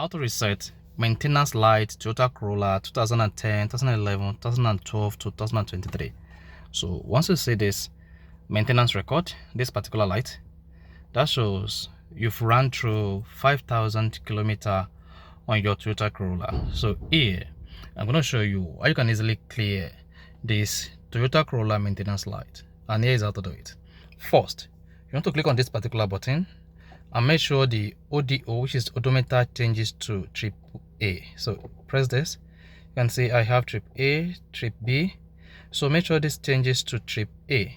Auto reset maintenance light Toyota Corolla 2010, 2011, 2012 to 2023. So once you see this maintenance record, this particular light, that shows you've run through 5,000 kilometers on your Toyota Corolla. So here I'm going to show you how you can easily clear this Toyota Corolla maintenance light, and here is how to do it. First, you want to click on this particular button and make sure the ODO, which is odometer, changes to trip A. So press this. You can see I have trip A, trip B. So make sure this changes to trip A.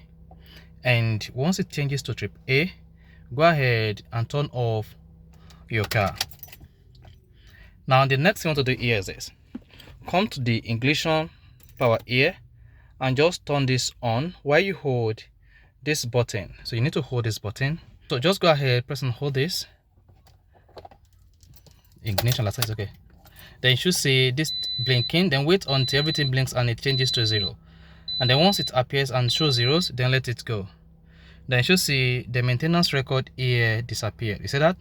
And once it changes to trip A, go ahead and turn off your car. Now the next thing you want to do here is this. Come to the ignition power here and just turn this on while you hold this button. So you need to hold this button. So just go ahead, press and hold this. Ignition, that's okay. Then you should see this blinking. Then wait until everything blinks and it changes to 0. And then once it appears and shows zeros, then let it go. Then you should see the maintenance record here disappear. You see that?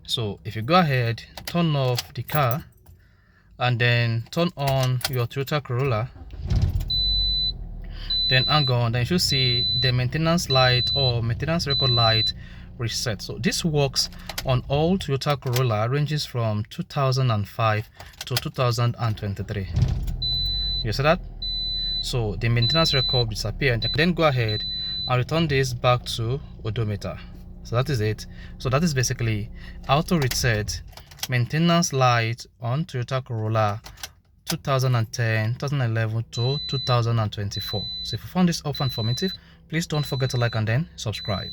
So if you go ahead, turn off the car and then turn on your Toyota Corolla, then hang on, then you should see the maintenance light or maintenance record light reset. So this works on all Toyota Corolla, ranges from 2005 to 2023. You see that? So the maintenance record disappeared. Then go ahead and return this back to odometer. So that is it. So that is basically how to reset maintenance light on Toyota Corolla 2010, 2011 to 2024. So if you found this helpful and informative, please don't forget to like and then subscribe.